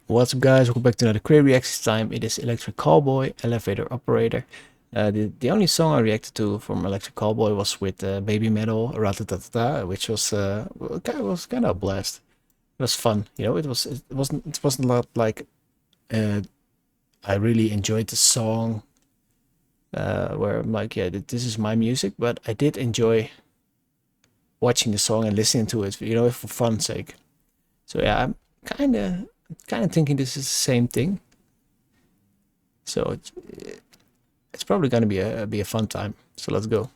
What's up guys, welcome back to another Krayreacts. This time it is Electric Callboy, Elevator Operator. The only song I reacted to from Electric Callboy was with Babymetal, Ratatatata, which was kind of a blast. It was fun, you know. It wasn't a lot like I really enjoyed the song where I'm like, yeah, this is my music, but I did enjoy watching the song and listening to it, you know, for fun's sake. So yeah, I'm kind of thinking this is the same thing. So it's probably gonna be a fun time. So let's go.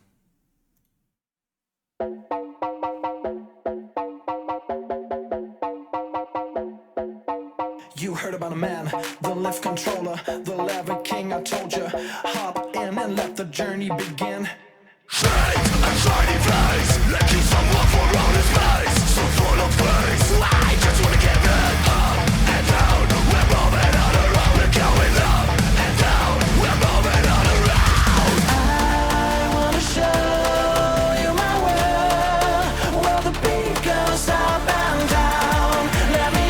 You heard about a man, the lift controller, the lever king. I told you, hop in and let the journey begin. Straight and shiny face, looking someone for outer space, so full of grace. I just wanna get it up and down. We're moving on around, we're going up and down. We're moving on around. I wanna show you my world, where the beat goes up and down. Let me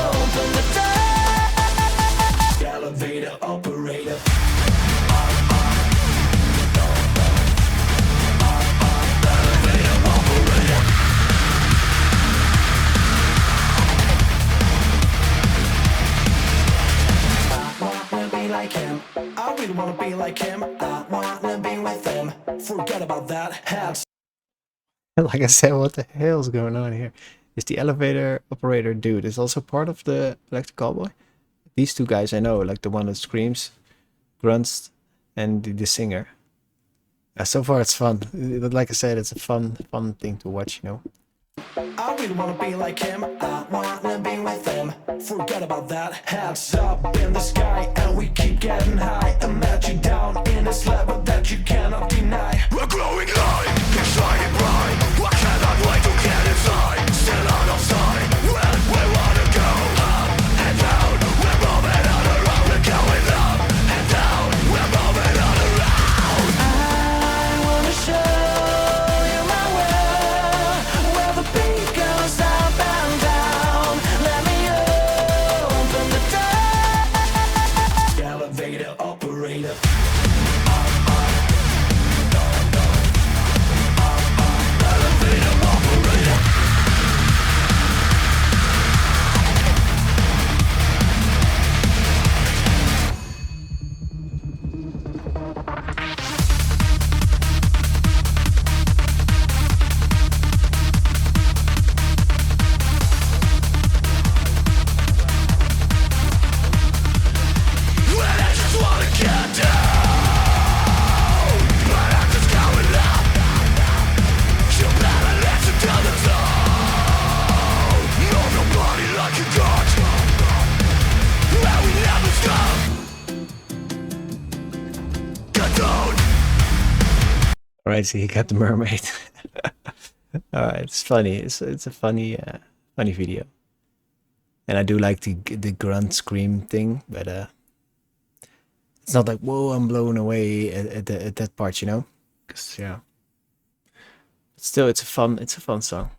open the door. Elevator operator. Like him, I really wanna be like him. I wanna be with him. Forget about that. Hats. Like I said, what the hell is going on here? Is the elevator operator dude is also part of the Electric Callboy? These two guys I know, like the one that screams, grunts, and the singer. So far it's fun. Like I said, it's a fun thing to watch, you know. I really wanna be like him. I wanna be with him. Forget about that. Hats up in the sky, and we keep getting high. Imagine down in this level that you cannot deny. We're glowing light, we're shining bright. I cannot wait to get inside. Still out of sight, when we wanna go up and down. We're moving on around, we're going up and down. We're moving on around. I wanna show you my world, where the beat goes up and down. Let me open the door. Elevator operator. Alright, so he got the mermaid. Alright, it's funny. It's a funny funny video. And I do like the grunt scream thing, but it's not like whoa, I'm blown away at that part, you know? Cause yeah. But still it's a fun song.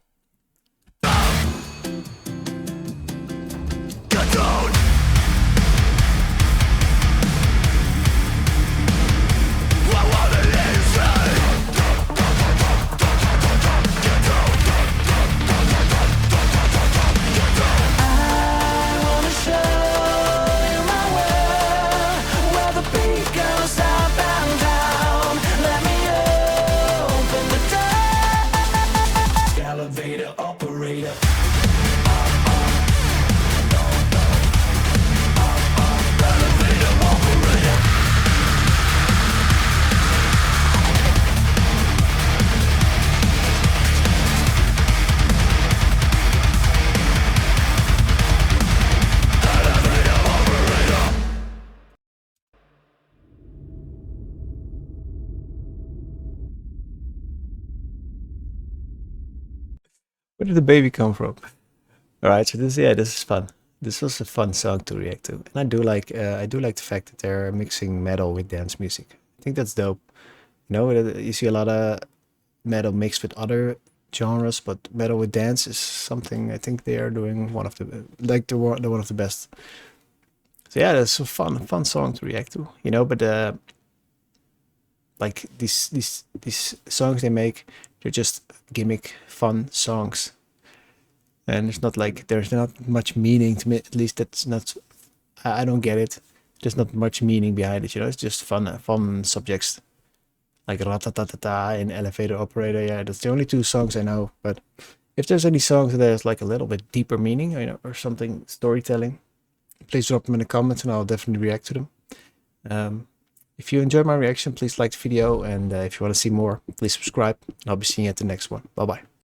Get down. I wanna let you say. I wanna show you my world, where the beat goes up and down. Let me open the door. Elevator operator. Where did the baby come from? Alright, so this is fun. This was a fun song to react to. And I do like the fact that they're mixing metal with dance music. I think that's dope. You know, you see a lot of metal mixed with other genres, but metal with dance is something I think they are doing one of the one of the best. So yeah, that's a fun song to react to, you know. But like these songs they make, they're just gimmick fun songs, and it's not like there's not much meaning to me. At least that's not. I don't get it. There's not much meaning behind it, you know. It's just fun subjects like Ratatatata and Elevator Operator. Yeah, that's the only two songs I know. But if there's any songs that there's like a little bit deeper meaning, you know, or something storytelling, please drop them in the comments and I'll definitely react to them. If you enjoyed my reaction, please like the video, and if you want to see more, please subscribe. I'll be seeing you at the next one. Bye bye.